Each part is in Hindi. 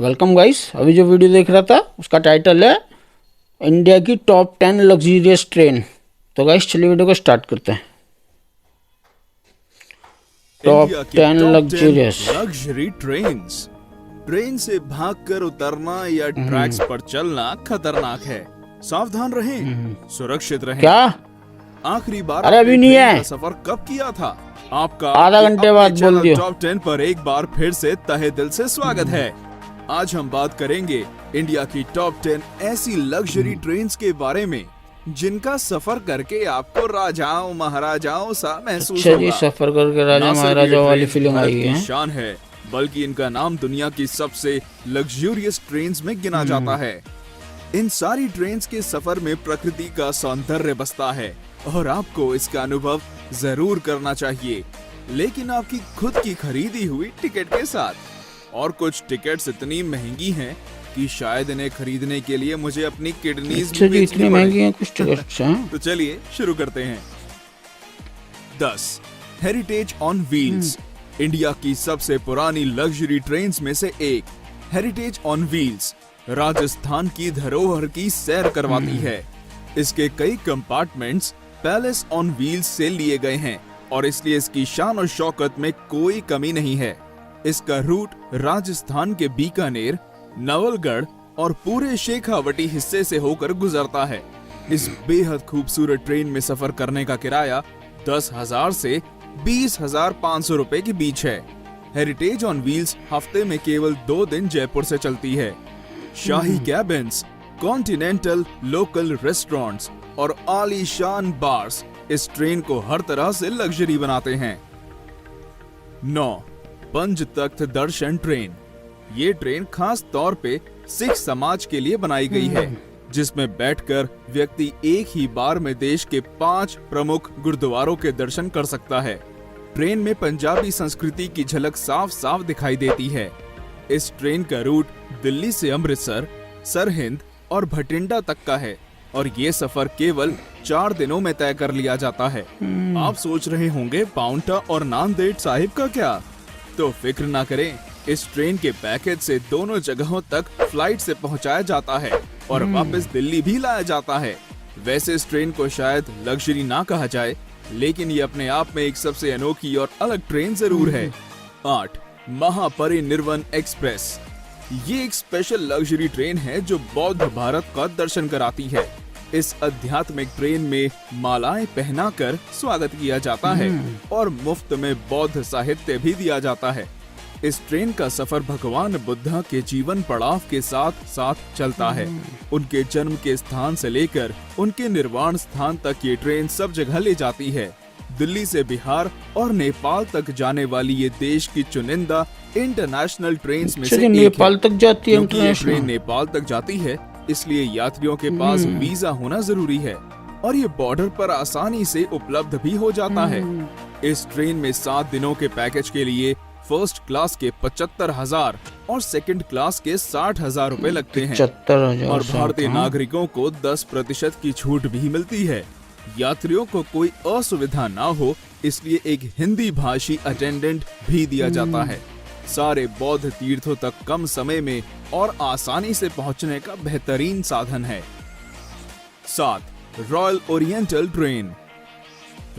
Welcome guys. अभी जो वीडियो देख रहा था उसका टाइटल है इंडिया की टॉप 10 लग्जरियस ट्रेन। तो गाइस चलिए वीडियो को स्टार्ट करते हैं। टॉप इंडिया के 10 top 10 luxurious luxury trains. Train से भागकर उतरना या ट्रैक्स पर चलना खतरनाक है। सावधान रहें, सुरक्षित रहें। क्या? आखिरी बार अरे आपने अभी नहीं ट्रेन है। का सफर कब किया था? आपका आधा घंटे बाद अपने बोल चैनल दियो। टॉप 10 पर एक बार फिर से तहे दिल से स्वागत है। आज हम बात करेंगे इंडिया की टॉप 10 ऐसी लग्जरी ट्रेन्स के बारे में जिनका सफर करके आपको राजाओं महाराजाओं सा महसूस अच्छा जी, होगा। सफर करके राजा ना सिर्फ महाराजा ये वाली ट्रेन्स फीलिंग भारत आई की है। शान है, बल्कि इनका नाम दुनिया की सबसे लग्जूरियस ट्रेन्स में गिना जाता है। इन सारी ट्रेन्स के सफर में प्रकृति का सौंदर्य बसता है और आपको इसका अनुभव जरूर करना चाहिए, लेकिन आपकी खुद की खरीदी हुई टिकट के साथ। और कुछ टिकट्स इतनी महंगी हैं कि शायद इन्हें खरीदने के लिए मुझे अपनी किडनीज अच्छा भी जी, बेचनी इतनी पड़े। महंगी है कुछ टिकट्स हैं। तो चलिए शुरू करते हैं। 10 हेरिटेज ऑन व्हील्स। इंडिया की सबसे पुरानी लग्जरी ट्रेन्स में से एक हेरिटेज ऑन व्हील्स राजस्थान की धरोहर की सैर करवाती है। इसके कई कंपार्टमेंट्स पैलेस ऑन व्हील्स से लिए गए हैं और इसलिए इसकी शान और शौकत में कोई कमी नहीं है। इसका रूट राजस्थान के बीकानेर, नवलगढ़ और पूरे शेखावटी हिस्से से होकर गुजरता है। इस बेहद खूबसूरत ट्रेन में सफर करने का किराया 10,000 से 20,500 रुपए के बीच है। हेरिटेज ऑन व्हील्स हफ्ते में केवल 2 दिन जयपुर से चलती है। शाही कैबिन्स, कॉन्टिनेंटल लोकल रेस्टोरेंट्स और आलीशान बार्स इस ट्रेन को हर तरह से लग्जरी बनाते हैं। 9 पंच तख्त दर्शन ट्रेन। ये ट्रेन खास तौर पे सिख समाज के लिए बनाई गई है, जिसमें बैठकर व्यक्ति एक ही बार में देश के 5 प्रमुख गुरुद्वारों के दर्शन कर सकता है। ट्रेन में पंजाबी संस्कृति की झलक साफ साफ दिखाई देती है। इस ट्रेन का रूट दिल्ली से अमृतसर, सरहिंद और भटिंडा तक का है और ये सफर केवल 4 दिनों में तय कर लिया जाता है। आप सोच रहे होंगे पाउंटा और नांदेड़ साहिब का क्या? तो फिक्र ना करें, इस ट्रेन के पैकेज से दोनों जगहों तक फ्लाइट से पहुंचाया जाता है और वापस दिल्ली भी लाया जाता है। वैसे इस ट्रेन को शायद लग्जरी ना कहा जाए, लेकिन ये अपने आप में एक सबसे अनोखी और अलग ट्रेन जरूर है। 8 महापरिनिर्वाण एक्सप्रेस। ये एक स्पेशल लग्जरी ट्रेन है जो बौद्ध भारत का दर्शन कराती है। इस आध्यात्मिक ट्रेन में मालाएं पहनाकर स्वागत किया जाता है और मुफ्त में बौद्ध साहित्य भी दिया जाता है। इस ट्रेन का सफर भगवान बुद्धा के जीवन पड़ाव के साथ साथ चलता है। उनके जन्म के स्थान से लेकर उनके निर्वाण स्थान तक ये ट्रेन सब जगह ले जाती है। दिल्ली से बिहार और नेपाल तक जाने वाली ये देश की चुनिंदा इंटरनेशनल ट्रेन में से एक है। नेपाल तक जाती है क्योंकि ये ट्रेन इंटरनेशनल। नेपाल तक जाती है, इसलिए यात्रियों के पास वीजा होना जरूरी है और ये बॉर्डर पर आसानी से उपलब्ध भी हो जाता है। इस ट्रेन में 7 दिनों के पैकेज के लिए फर्स्ट क्लास के 75,000 और सेकंड क्लास के 60,000 रुपए लगते हैं 75,000 और भारतीय नागरिकों को 10% की छूट भी मिलती है। यात्रियों को कोई असुविधा ना हो, इसलिए एक हिंदी भाषी अटेंडेंट भी दिया जाता है। सारे बौद्ध तीर्थों तक कम समय में और आसानी से पहुंचने का बेहतरीन साधन है। 7 royal oriental train.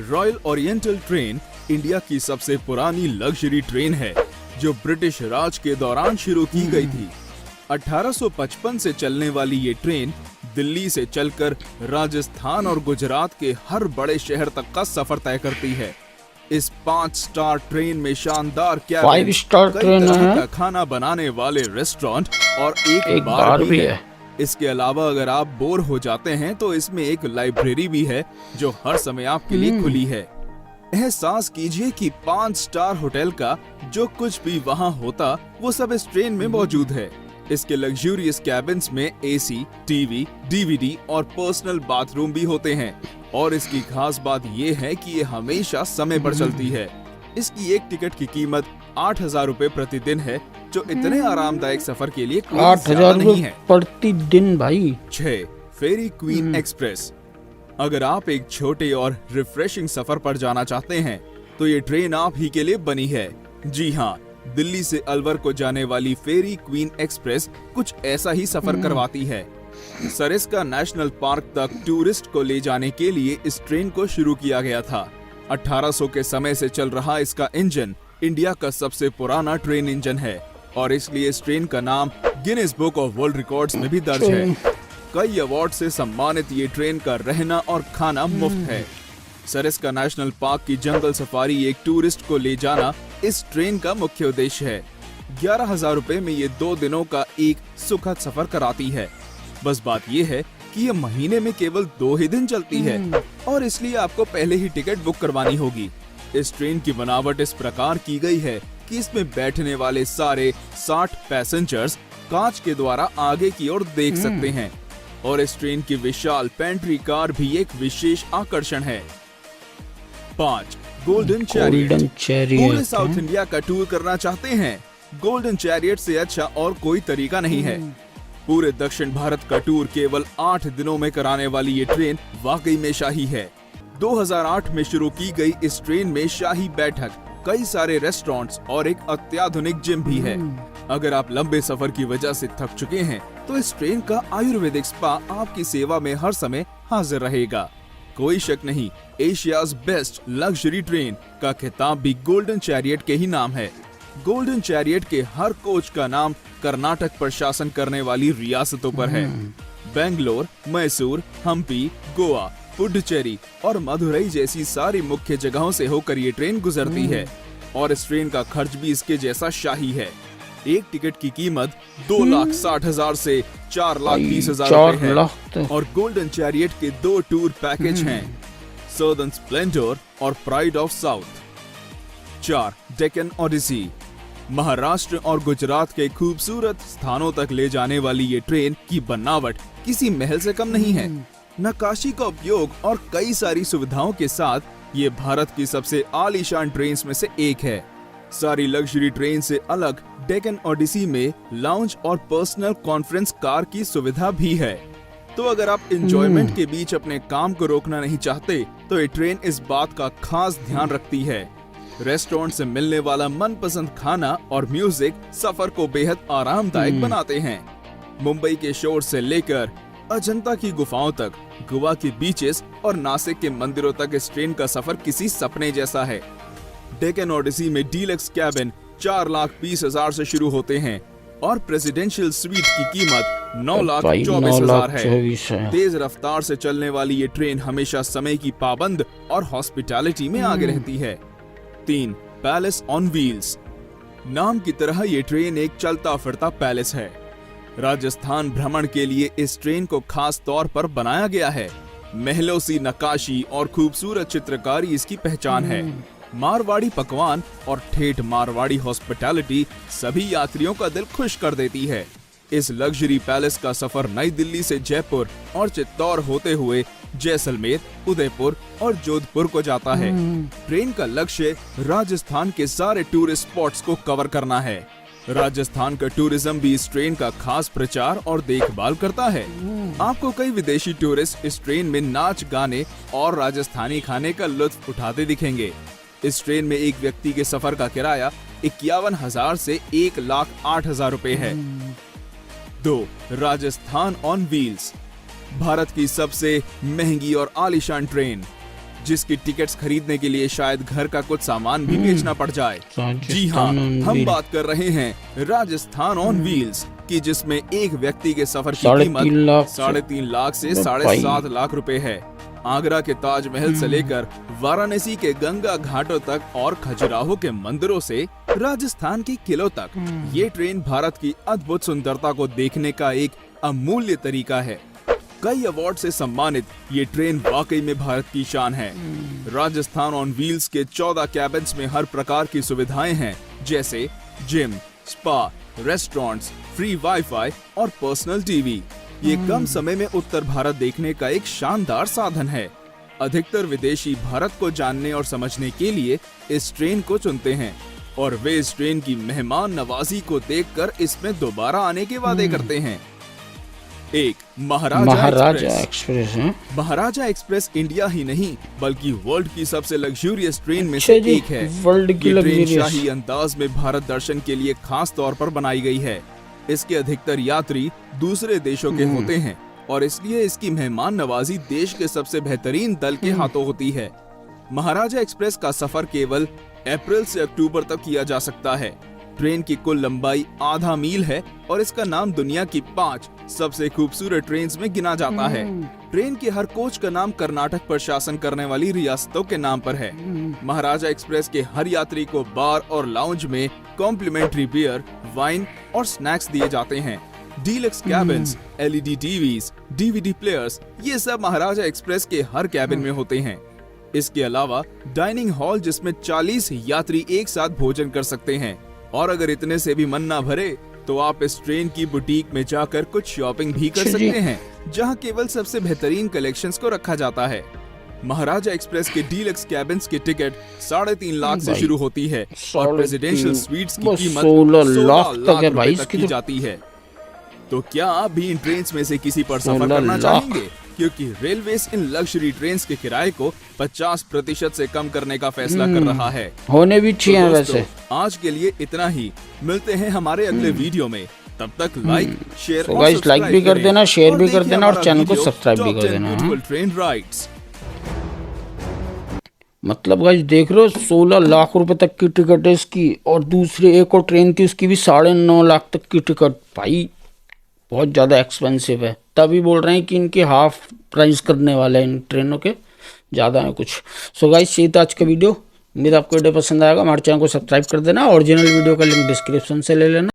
Royal oriental train India की सबसे पुरानी लग्जरी ट्रेन है जो ब्रिटिश राज के दौरान शुरू की गई थी। 1855 से चलने वाली ये ट्रेन दिल्ली से चलकर राजस्थान और गुजरात के हर बड़े शहर तक का सफर तय करती है। इस 5 स्टार ट्रेन में शानदार 5 स्टार ट्रेन है का खाना बनाने वाले रेस्टोरेंट और एक बार बार भी है। इसके अलावा अगर आप बोर हो जाते हैं तो इसमें एक लाइब्रेरी भी है जो हर समय आपके लिए खुली है। एहसास कीजिए कि 5 स्टार होटल का जो कुछ भी वहाँ होता वो सब इस ट्रेन में मौजूद है। इसके लग्जूरियस कैबिन्स में एसी, टीवी, डीवीडी और पर्सनल बाथरूम भी होते हैं और इसकी खास बात ये है कि ये हमेशा समय पर चलती है। इसकी एक टिकट की कीमत 8,000 रुपए प्रतिदिन है, जो इतने आरामदायक सफर के लिए कोई 8,000 ज्यादा नहीं है। प्रतिदिन भाई। 6 फेरी क्वीन एक्सप्रेस। अगर आप एक छोटे और रिफ्रेशिंग सफर पर जाना चाहते हैं तो ये ट्रेन आप ही के लिए बनी है। जी हाँ, दिल्ली से अलवर को जाने वाली फेरी क्वीन एक्सप्रेस कुछ ऐसा ही सफर करवाती है। सरिस्का नेशनल पार्क तक टूरिस्ट को ले जाने के लिए इस ट्रेन को शुरू किया गया था। 1800 के समय से चल रहा इसका इंजन इंडिया का सबसे पुराना ट्रेन इंजन है और इसलिए इस ट्रेन का नाम Guinness book of world records में भी दर्ज है। कई अवार्ड से सम्मानित ये ट्रेन का रहना और खाना मुफ्त है। सरिस्का नेशनल पार्क की जंगल सफारी एक टूरिस्ट को ले जाना इस ट्रेन का मुख्य उद्देश्य है। 11,000 रुपए में ये 2 दिनों का एक सुखद सफर कराती है। बस बात ये है कि ये महीने में केवल 2 ही दिन चलती है और इसलिए आपको पहले ही टिकट बुक करवानी होगी। इस ट्रेन की बनावट इस प्रकार की गई है कि इसमें बैठने वाले सारे 60 पैसेंजर्स कांच के द्वारा आगे की ओर देख सकते हैं और इस ट्रेन की विशाल पेंट्री कार भी एक विशेष आकर्षण है। 5. Golden chariot. पूरे साउथ इंडिया का टूर करना चाहते हैं? गोल्डन चैरियट से अच्छा और कोई तरीका नहीं है। पूरे दक्षिण भारत का टूर केवल 8 दिनों में कराने वाली ये ट्रेन वाकई में शाही है। 2008 में शुरू की गई इस ट्रेन में शाही बैठक, कई सारे रेस्टोरेंट्स और एक अत्याधुनिक जिम भी है। अगर आप लंबे सफर की वजह से थक चुके हैं तो इस ट्रेन का आयुर्वेदिक स्पा आपकी सेवा में हर समय हाजिर रहेगा। कोई शक नहीं, एशियाज बेस्ट लग्जरी ट्रेन का खिताब भी गोल्डन चैरियट के ही नाम है। गोल्डन चैरियट के हर कोच का नाम कर्नाटक पर शासन करने वाली रियासतों पर है। बेंगलोर, मैसूर, हम्पी, गोवा, पुडुचेरी और मदुरई जैसी सारी मुख्य जगहों से होकर ये ट्रेन गुजरती है और इस ट्रेन का खर्च भी इसके जैसा शाही है। एक टिकट की कीमत 2,60,000 से 4,20,000 रुपए है और गोल्डन चैरियट के 2 टूर पैकेज हैं, सर्दर्न स्प्लेंडर और Pride of South. 4. Deccan Odyssey. Maharashtra और गुजरात के खूबसूरत स्थानों तक ले जाने वाली ये ट्रेन की बनावट किसी महल से कम नहीं है। नक्काशी का उपयोग और कई सारी सुविधाओं के साथ ये भारत की सबसे आलीशान ट्रेन में से एक है। सारी लग्जरी ट्रेन से अलग डेक्कन ओडिसी में लाउंज और पर्सनल कॉन्फ्रेंस कार की सुविधा भी है। तो अगर आप एंजॉयमेंट के बीच अपने काम को रोकना नहीं चाहते तो ये ट्रेन इस बात का खास ध्यान रखती है। रेस्टोरेंट से मिलने वाला मनपसंद खाना और म्यूजिक सफर को बेहद आरामदायक बनाते हैं। मुंबई के शोर से लेकर अजंता की गुफाओं तक, गोवा के बीचेस और नासिक के मंदिरों तक इस ट्रेन का सफर किसी सपने जैसा है। डेक्कन ओडिसी में डीलक्स कैबिन 4,20,000 से शुरू होते हैं और प्रेसिडेंशियल स्वीट की कीमत 9,24,000 है। तेज रफ्तार से चलने वाली ये ट्रेन हमेशा समय की पाबंद और हॉस्पिटैलिटी में आगे रहती है। 3. Palace on wheels. नाम की तरह ये ट्रेन एक चलता फिरता पैलेस है। राजस्थान भ्रमण के लिए इस ट्रेन को खास तौर पर बनाया गया है। महलों सी नक्काशी और खूबसूरत चित्रकारी इसकी पहचान है। मारवाड़ी पकवान और ठेठ मारवाड़ी हॉस्पिटैलिटी सभी यात्रियों का दिल खुश कर देती है। इस लग्जरी पैलेस का सफर नई दिल्ली से जयपुर और चित्तौड़ होते हुए जैसलमेर, उदयपुर और जोधपुर को जाता है। ट्रेन का लक्ष्य राजस्थान के सारे टूरिस्ट स्पॉट्स को कवर करना है। राजस्थान का टूरिज्म भी इस ट्रेन का खास प्रचार और देखभाल करता है। आपको कई विदेशी टूरिस्ट इस ट्रेन में नाच गाने और राजस्थानी खाने का लुत्फ उठाते दिखेंगे। इस ट्रेन में एक व्यक्ति के सफर का किराया 51,000 से 1,08,000 रुपए है। 2. Rajasthan on wheels. भारत की सबसे महंगी और आलीशान ट्रेन, जिसकी टिकट्स खरीदने के लिए शायद घर का कुछ सामान भी बेचना पड़ जाए। जी हाँ, हम बात कर रहे हैं राजस्थान ऑन व्हील्स की, जिसमें एक व्यक्ति के सफर की कीमत 3.5 लाख से 7.5 लाख रुपए है। आगरा के ताजमहल से लेकर वाराणसी के गंगा घाटों तक और खजुराहो के मंदिरों से राजस्थान के किलों तक, ये ट्रेन भारत की अद्भुत सुंदरता को देखने का एक अमूल्य तरीका है। कई अवार्ड से सम्मानित ये ट्रेन वाकई में भारत की शान है। राजस्थान ऑन व्हील्स के 14 कैबिन्स में हर प्रकार की सुविधाएं हैं, जैसे gym, spa, restaurants, free wifi और पर्सनल टीवी। ये कम समय में उत्तर भारत देखने का एक शानदार साधन है। अधिकतर विदेशी भारत को जानने और समझने के लिए इस ट्रेन को चुनते हैं और वे इस ट्रेन की मेहमान नवाजी को देखकर इसमें दोबारा आने के वादे करते हैं। एक महाराजा महाराजा एक्सप्रेस। एक्सप्रेस है। महाराजा एक्सप्रेस इंडिया ही नहीं बल्कि वर्ल्ड की सबसे लग्जूरियस ट्रेन में अच्छा से जी, एक है। वर्ल्ड की ये ट्रेन luxurious। शाही अंदाज में भारत दर्शन के लिए खास तौर पर बनाई गई है। इसके अधिकतर यात्री दूसरे देशों के होते हैं और इसलिए इसकी मेहमान नवाजी देश के सबसे बेहतरीन दल के हाथों होती है। महाराजा एक्सप्रेस का सफर केवल अप्रैल से अक्टूबर तक किया जा सकता है। ट्रेन की कुल लंबाई आधा मील है और इसका नाम दुनिया की 5 सबसे खूबसूरत ट्रेन में गिना जाता है। ट्रेन के हर कोच का नाम कर्नाटक पर शासन करने वाली रियासतों के नाम पर है। महाराजा एक्सप्रेस के हर यात्री को बार और लाउंज में कॉम्प्लीमेंट्री बियर, वाइन और स्नैक्स दिए जाते हैं। Deluxe cabins, LED TVs, DVD players, ये सब महाराजा एक्सप्रेस के हर कैबिन में होते हैं। इसके अलावा डाइनिंग हॉल जिसमें 40 यात्री एक साथ भोजन कर सकते हैं और अगर इतने से भी मन ना भरे तो आप इस ट्रेन की बुटीक में जाकर कुछ शॉपिंग भी कर अच्छा जी। सकते हैं, जहां केवल सबसे बेहतरीन कलेक्शंस को रखा जाता है। महाराजा एक्सप्रेस के डीलक्स कैबिन्स की टिकट 3.5 लाख से भाई, शुरू होती है और 3.5 प्रेसिडेंशियल स्वीट्स की बस कीमत 16 16 लाख तक है रुपए भाई तक इसकी की तो। जाती है। तो क्या आप भी इन ट्रेन में से किसी पर सफर 16 करना लाख। चाहेंगे? क्योंकि रेलवेज इन लग्जरी ट्रेन के किराए को 50% से कम करने का फैसला कर रहा है। होने भी चाहिए तो वैसे। दोस्तों, आज के लिए इतना ही। मिलते हैं हमारे अगले वीडियो में। तब तक लाइक, शेयर तो और guys, सब्सक्राइब like भी कर करें। देना, share भी कर देखिए देना और हमारा channel को वीडियो subscribe भी Top कर 10 देना, हाँ। Beautiful Train Rides। मतलब गाइस देख रहे हो 16 लाख रुपए तक की टिकट है इसकी और दूसरी एक और ट्रेन थी उसकी भी 9.5 लाख तक की टिकट। भाई बहुत ज़्यादा एक्सपेंसिव है, तभी बोल रहे हैं कि इनके हाफ प्राइस करने वाले हैं इन ट्रेनों के, ज़्यादा है कुछ। सो गाइस यही था आज का वीडियो। उम्मीद आपको वीडियो पसंद आएगा। हमारे चैनल को सब्सक्राइब कर देना। ओरिजिनल वीडियो का लिंक डिस्क्रिप्शन से ले लेना।